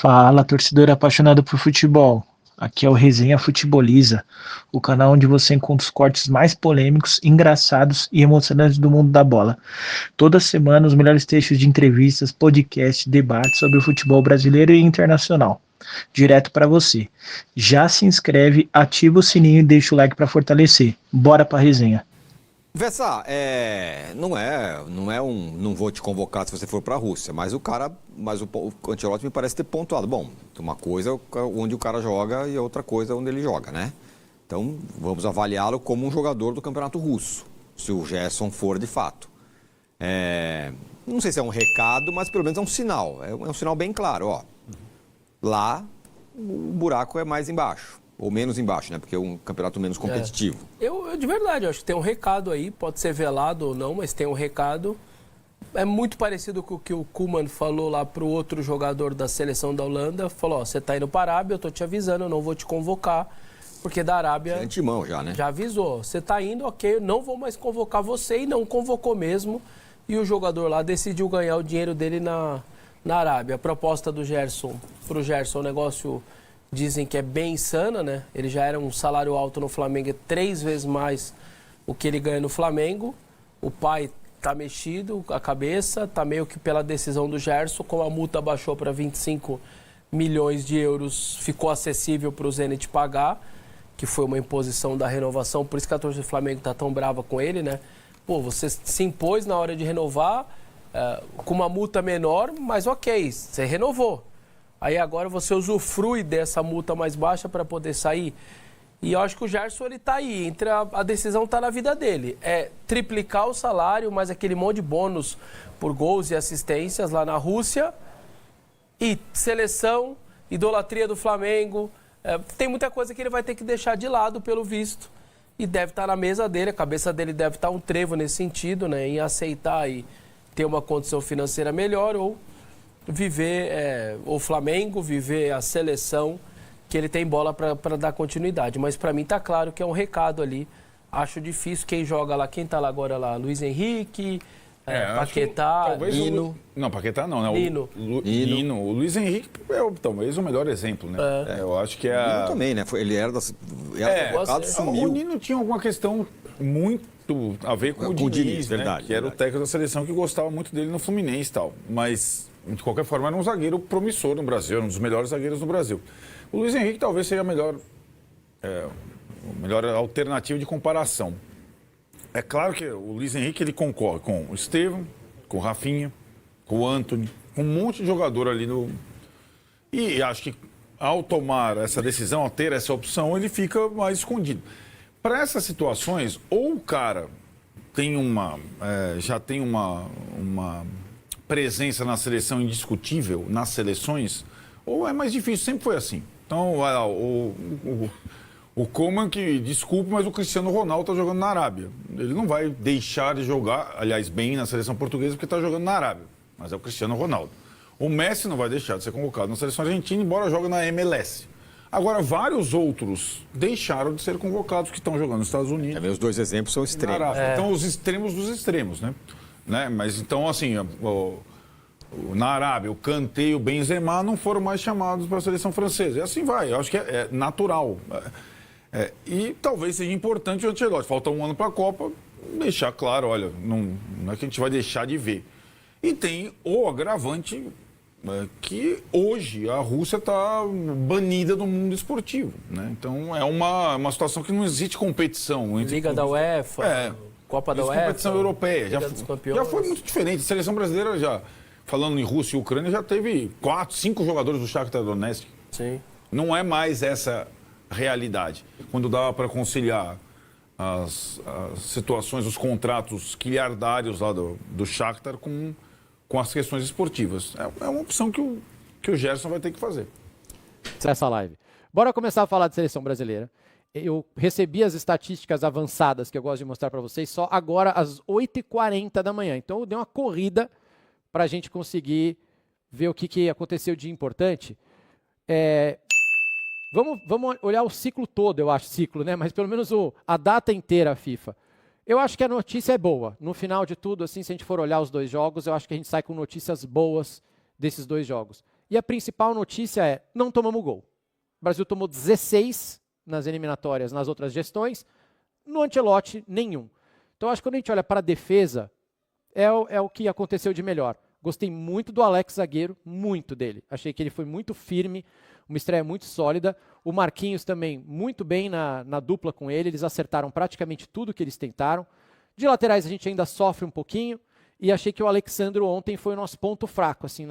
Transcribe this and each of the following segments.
Fala, torcedor apaixonado por futebol. Aqui é o Resenha Futeboliza, o canal onde você encontra os cortes mais polêmicos, engraçados e emocionantes do mundo da bola. Toda semana, os melhores textos de entrevistas, podcasts, debates sobre o futebol brasileiro e internacional. Direto para você. Já se inscreve, ativa o sininho e deixa o like para fortalecer. Bora pra resenha. Vessa, não vou te convocar se você for para a Rússia, mas o Ancelotti me parece ter pontuado. Bom, uma coisa é onde o cara joga e outra coisa é onde ele joga, né? Então, vamos avaliá-lo como um jogador do Campeonato Russo, se o Gerson for de fato. Não sei se é um recado, mas pelo menos é um sinal. É um sinal bem claro, ó. Lá, o buraco é mais embaixo. Ou menos embaixo, né? Porque é um campeonato menos competitivo. Eu de verdade, eu acho que tem um recado aí, pode ser velado ou não, mas tem um recado. É muito parecido com o que o Koeman falou lá pro outro jogador da seleção da Holanda. Falou, ó, você tá indo para a Arábia, eu tô te avisando, eu não vou te convocar, porque da Arábia... É antemão já, né? Já avisou, você tá indo, ok, eu não vou mais convocar você, e não convocou mesmo. E o jogador lá decidiu ganhar o dinheiro dele na Arábia. A proposta do Gerson, pro Gerson, o negócio... Dizem que é bem insana, né? Ele já era um salário alto no Flamengo, é 3 vezes mais o que ele ganha no Flamengo. O pai tá mexido, a cabeça, tá meio que pela decisão do Gerson, como a multa baixou para 25 milhões de euros, ficou acessível para o Zenit pagar, que foi uma imposição da renovação, por isso que a torcida do Flamengo tá tão brava com ele, né? Pô, você se impôs na hora de renovar, com uma multa menor, mas ok, você renovou. Aí agora você usufrui dessa multa mais baixa para poder sair. E eu acho que o Gerson, ele tá aí. A decisão tá na vida dele. É triplicar o salário, mais aquele monte de bônus por gols e assistências lá na Rússia. E seleção, idolatria do Flamengo. Tem muita coisa que ele vai ter que deixar de lado, pelo visto. E deve estar na mesa dele. A cabeça dele deve estar um trevo nesse sentido, né? Em aceitar e ter uma condição financeira melhor ou... viver o Flamengo, viver a seleção, que ele tem bola para dar continuidade. Mas para mim tá claro que é um recado ali. Acho difícil quem joga lá, quem tá lá agora lá, Luiz Henrique, Paquetá, Nino. Não, Paquetá não, né? Nino. O Luiz Henrique é talvez o melhor exemplo, né? Eu acho que O Nino também, né? Ele era sumiu. O Nino tinha alguma questão muito a ver com o Diniz, né? Verdade, que era o técnico da seleção que gostava muito dele no Fluminense e tal. Mas, de qualquer forma, era um zagueiro promissor no Brasil, era um dos melhores zagueiros no Brasil. O Luiz Henrique talvez seja a melhor alternativa de comparação. É claro que o Luiz Henrique ele concorre com o Estevão, com o Rafinha, com o Antony, com um monte de jogador ali no... E acho que ao tomar essa decisão, ao ter essa opção, ele fica mais escondido. Para essas situações, ou o cara tem já tem uma presença na seleção indiscutível, nas seleções, ou é mais difícil, sempre foi assim. Então, o Koeman, que desculpe, mas o Cristiano Ronaldo está jogando na Arábia. Ele não vai deixar de jogar, aliás, bem na seleção portuguesa, porque está jogando na Arábia. Mas é o Cristiano Ronaldo. O Messi não vai deixar de ser convocado na seleção argentina, embora jogue na MLS. Agora, vários outros deixaram de ser convocados que estão jogando nos Estados Unidos. Os dois exemplos são extremos. Então, os extremos dos extremos, né? Mas, então, assim, na Arábia, o Kanté e o Benzema não foram mais chamados para a seleção francesa. E assim vai, eu acho que é natural. E talvez seja importante o Ancelotti, falta um ano para a Copa, deixar claro, olha, não é que a gente vai deixar de ver. E tem o agravante que hoje a Rússia está banida do mundo esportivo, né? Então é uma situação que não existe competição entre Liga da UEFA, Copa da UEFA, competição europeia. Já foi muito diferente. A seleção brasileira já, falando em Rússia e Ucrânia, já teve 4, 5 jogadores do Shakhtar Donetsk. Sim. Não é mais essa realidade. Quando dava para conciliar as situações, os contratos quiliardários lá do Shakhtar com as questões esportivas. É uma opção que o Gerson vai ter que fazer. Essa live. Bora começar a falar de seleção brasileira. Eu recebi as estatísticas avançadas que eu gosto de mostrar para vocês só agora às 8h40 da manhã. Então eu dei uma corrida para a gente conseguir ver o que aconteceu de importante. Vamos olhar o ciclo todo, eu acho, né? Mas pelo menos a data inteira, a FIFA. Eu acho que a notícia é boa. No final de tudo, assim, se a gente for olhar os dois jogos, eu acho que a gente sai com notícias boas desses dois jogos. E a principal notícia é, não tomamos gol. O Brasil tomou 16 nas eliminatórias, nas outras gestões, no Ancelotti, nenhum. Então, acho que quando a gente olha para a defesa, é o que aconteceu de melhor. Gostei muito do Alex zagueiro, muito dele. Achei que ele foi muito firme, uma estreia muito sólida. O Marquinhos também muito bem na dupla com ele, eles acertaram praticamente tudo que eles tentaram. De laterais a gente ainda sofre um pouquinho, e achei que o Alexandro ontem foi o nosso ponto fraco, assim,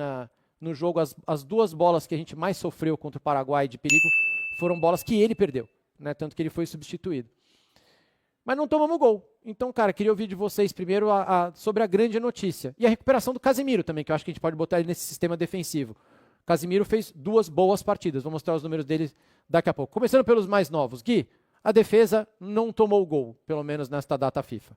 no jogo. As duas bolas que a gente mais sofreu contra o Paraguai de perigo foram bolas que ele perdeu, né? Tanto que ele foi substituído. Mas não tomamos gol. Então, cara, queria ouvir de vocês primeiro sobre a grande notícia. E a recuperação do Casemiro também, que eu acho que a gente pode botar ele nesse sistema defensivo. O Casemiro fez 2 boas partidas. Vou mostrar os números dele daqui a pouco. Começando pelos mais novos. Gui, a defesa não tomou gol, pelo menos nesta data FIFA.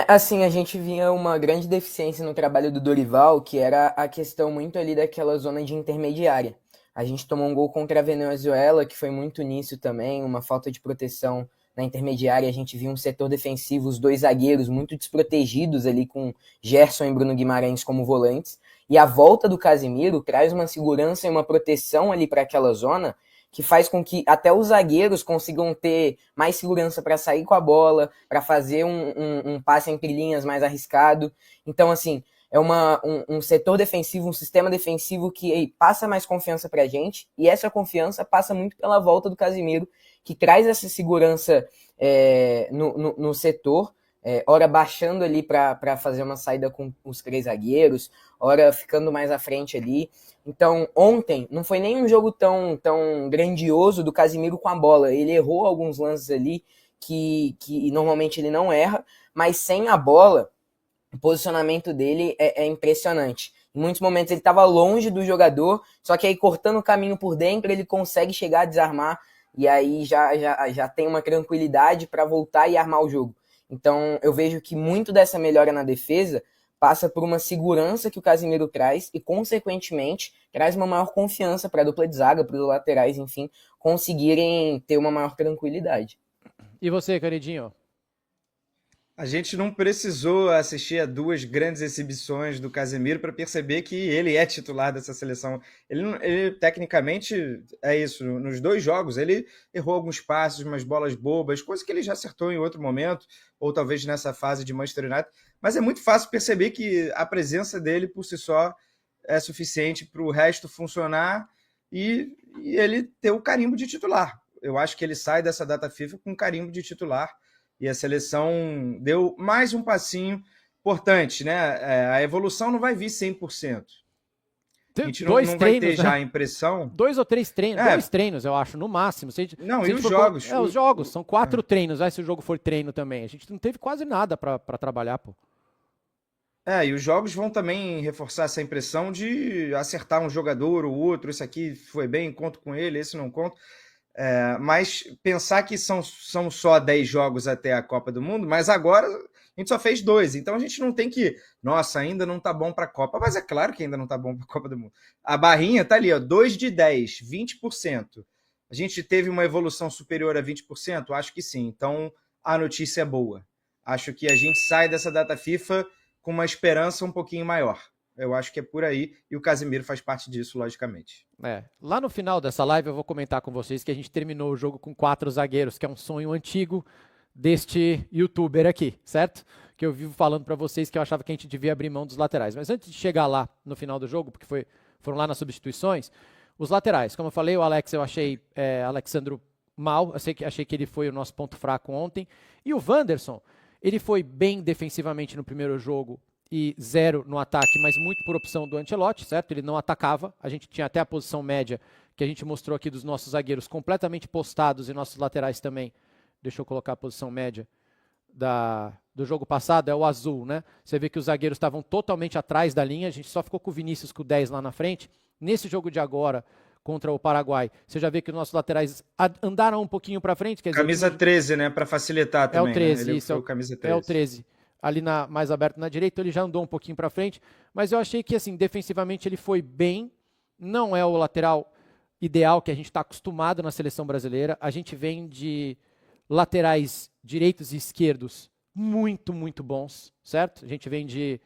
Assim, a gente via uma grande deficiência no trabalho do Dorival, que era a questão muito ali daquela zona de intermediária. A gente tomou um gol contra a Venezuela, que foi muito nisso também, uma falta de proteção na intermediária. A gente viu um setor defensivo, os 2 zagueiros muito desprotegidos ali, com Gerson e Bruno Guimarães como volantes. E a volta do Casemiro traz uma segurança e uma proteção ali para aquela zona, que faz com que até os zagueiros consigam ter mais segurança para sair com a bola, para fazer um passe entre linhas mais arriscado. Então, assim, é um setor defensivo, um sistema defensivo que passa mais confiança para a gente, e essa confiança passa muito pela volta do Casemiro, que traz essa segurança no setor, ora baixando ali para fazer uma saída com os 3 zagueiros, ora ficando mais à frente ali. Então, ontem, não foi nem um jogo tão grandioso do Casemiro com a bola. Ele errou alguns lances ali que normalmente ele não erra, mas sem a bola, o posicionamento dele é impressionante. Em muitos momentos ele estava longe do jogador, só que aí cortando o caminho por dentro, ele consegue chegar a desarmar, e aí já tem uma tranquilidade para voltar e armar o jogo. Então, eu vejo que muito dessa melhora na defesa passa por uma segurança que o Casemiro traz e, consequentemente, traz uma maior confiança para a dupla de zaga, para os laterais, enfim, conseguirem ter uma maior tranquilidade. E você, Caridinho? A gente não precisou assistir a 2 grandes exibições do Casemiro para perceber que ele é titular dessa seleção. Ele tecnicamente, é isso, nos 2 jogos ele errou alguns passes, umas bolas bobas, coisa que ele já acertou em outro momento, ou talvez nessa fase de Manchester United, mas é muito fácil perceber que a presença dele por si só é suficiente para o resto funcionar e ele ter o carimbo de titular. Eu acho que ele sai dessa data FIFA com carimbo de titular, e a seleção deu mais um passinho importante, né? A evolução não vai vir 100%. A gente não vai ter já a impressão... 2 ou 3 treinos, 2 treinos, eu acho, no máximo. Não, e os jogos? Os jogos, são 4 treinos, se o jogo for treino também. A gente não teve quase nada para trabalhar, pô. E os jogos vão também reforçar essa impressão de acertar um jogador ou outro, esse aqui foi bem, conto com ele, esse não conto. Mas pensar que são só 10 jogos até a Copa do Mundo, mas agora a gente só fez 2, então a gente não tem que, nossa, ainda não tá bom para a Copa, mas é claro que ainda não tá bom para a Copa do Mundo. A barrinha tá ali, ó, 2 de 10, 20%. A gente teve uma evolução superior a 20%? Acho que sim, então a notícia é boa. Acho que a gente sai dessa data FIFA com uma esperança um pouquinho maior. Eu acho que é por aí, e o Casemiro faz parte disso, logicamente. Lá no final dessa live eu vou comentar com vocês que a gente terminou o jogo com 4 zagueiros, que é um sonho antigo deste youtuber aqui, certo? Que eu vivo falando para vocês que eu achava que a gente devia abrir mão dos laterais. Mas antes de chegar lá no final do jogo, porque foram lá nas substituições, os laterais, como eu falei, o Alex eu achei Alexandro mal, achei que ele foi o nosso ponto fraco ontem. E o Wanderson, ele foi bem defensivamente no primeiro jogo, e 0 no ataque, mas muito por opção do Ancelotti, certo? Ele não atacava, a gente tinha até a posição média que a gente mostrou aqui dos nossos zagueiros completamente postados e nossos laterais também. Deixa eu colocar a posição média do jogo passado, é o azul, né? Você vê que os zagueiros estavam totalmente atrás da linha, a gente só ficou com o Vinícius com o 10 lá na frente. Nesse jogo de agora, contra o Paraguai, você já vê que os nossos laterais andaram um pouquinho para frente. Quer dizer, camisa 13, né? Para facilitar também. É o 13, né? isso. Camisa 13. É o 13. Ali mais aberto na direita, ele já andou um pouquinho para frente, mas eu achei que assim, defensivamente ele foi bem, não é o lateral ideal que a gente está acostumado na seleção brasileira, a gente vem de laterais direitos e esquerdos muito, muito bons, certo? A gente vem de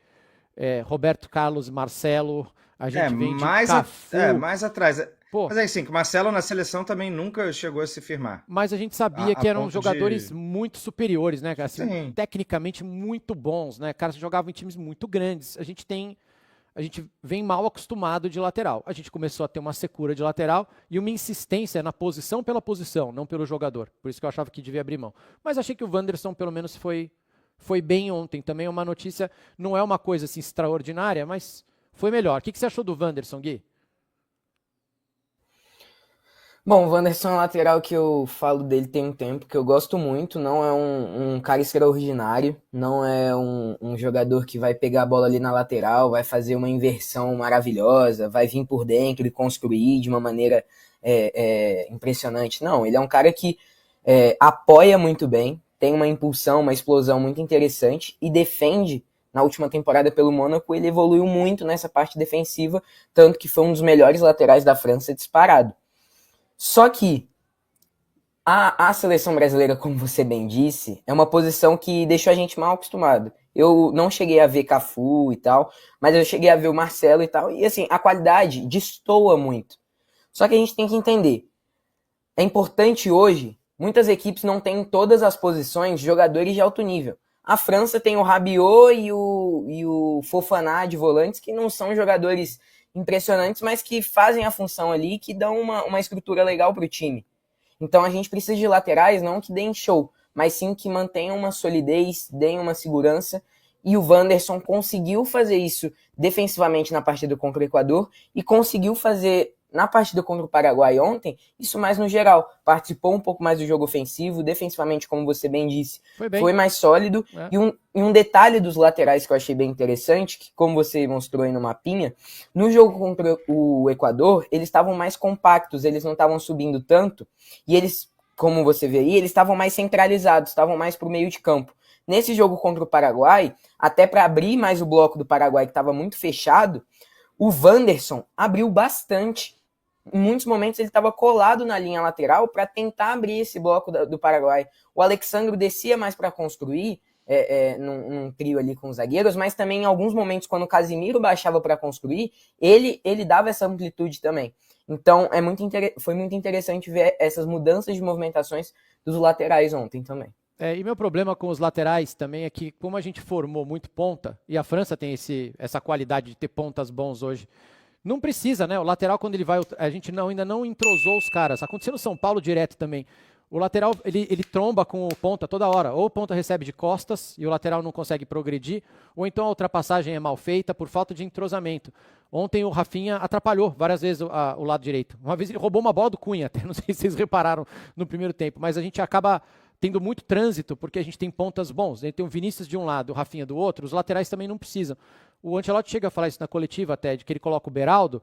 Roberto Carlos, Marcelo, a gente vem de mais, Cafu. mais atrás. Pô, Mas é assim, que o Marcelo na seleção também nunca chegou a se firmar. mas a gente sabia A que eram ponto jogadores de... muito superiores, né, cara? Assim, Sim. tecnicamente muito bons, né? Caras que jogavam em times muito grandes. A gente vem mal acostumado de lateral. A gente começou a ter uma secura de lateral e uma insistência na posição pela posição, não pelo jogador. Por isso que eu achava que devia abrir mão. Mas achei que o Wanderson pelo menos foi bem ontem. Também é uma notícia, não é uma coisa assim extraordinária, mas foi melhor. O que você achou do Wanderson, Gui? Bom, o Wanderson é um lateral que eu falo dele tem um tempo, que eu gosto muito, não é um cara extraordinário, não é um jogador que vai pegar a bola ali na lateral, vai fazer uma inversão maravilhosa, vai vir por dentro e construir de uma maneira impressionante. Não, ele é um cara que apoia muito bem, tem uma impulsão, uma explosão muito interessante e defende. Na última temporada pelo Mônaco, ele evoluiu muito nessa parte defensiva, tanto que foi um dos melhores laterais da França disparado. Só que a seleção brasileira, como você bem disse, é uma posição que deixou a gente mal acostumado. Eu não cheguei a ver Cafu e tal, mas eu cheguei a ver o Marcelo e tal, e assim, a qualidade destoa muito. Só que a gente tem que entender, é importante hoje, muitas equipes não têm em todas as posições jogadores de alto nível. A França tem o Rabiot e o Fofana de volantes, que não são jogadores impressionantes, mas que fazem a função ali, que dão uma estrutura legal para o time. Então a gente precisa de laterais, não que deem show, mas sim que mantenham uma solidez, deem uma segurança, e o Wanderson conseguiu fazer isso defensivamente na partida contra o Equador, e conseguiu fazer na partida contra o Paraguai ontem, isso mais no geral. Participou um pouco mais do jogo ofensivo, defensivamente, como você bem disse, foi mais sólido. E um detalhe dos laterais que eu achei bem interessante, que como você mostrou aí no mapinha, no jogo contra o Equador, eles estavam mais compactos, eles não estavam subindo tanto, e eles, como você vê aí, eles estavam mais centralizados, estavam mais pro meio de campo. Nesse jogo contra o Paraguai, até para abrir mais o bloco do Paraguai, que estava muito fechado, o Wanderson abriu bastante. Em muitos momentos ele estava colado na linha lateral para tentar abrir esse bloco do Paraguai. O Alexandre descia mais para construir, num trio ali com os zagueiros, mas também em alguns momentos, quando o Casimiro baixava para construir, ele dava essa amplitude também. Então foi muito interessante ver essas mudanças de movimentações dos laterais ontem também. E meu problema com os laterais também é que, como a gente formou muito ponta, e a França tem essa qualidade de ter pontas bons hoje, não precisa, né? O lateral, quando ele vai, a gente ainda não entrosou os caras. Aconteceu no São Paulo direto também. O lateral, ele tromba com o ponta toda hora. Ou o ponta recebe de costas e o lateral não consegue progredir, ou então a ultrapassagem é mal feita por falta de entrosamento. Ontem o Rafinha atrapalhou várias vezes o lado direito. Uma vez ele roubou uma bola do Cunha, até não sei se vocês repararam no primeiro tempo, mas a gente acaba tendo muito trânsito, porque a gente tem pontas bons. A gente tem o Vinícius de um lado, o Rafinha do outro, os laterais também não precisam. O Ancelotti chega a falar isso na coletiva até, de que ele coloca o Beraldo,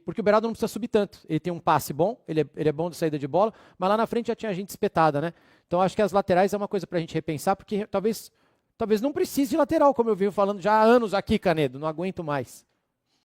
porque o Beraldo não precisa subir tanto. Ele tem um passe bom, ele é bom de saída de bola, mas lá na frente já tinha gente espetada, né? Então acho que as laterais é uma coisa pra gente repensar, porque talvez não precise de lateral, como eu venho falando já há anos aqui, Canedo, não aguento mais.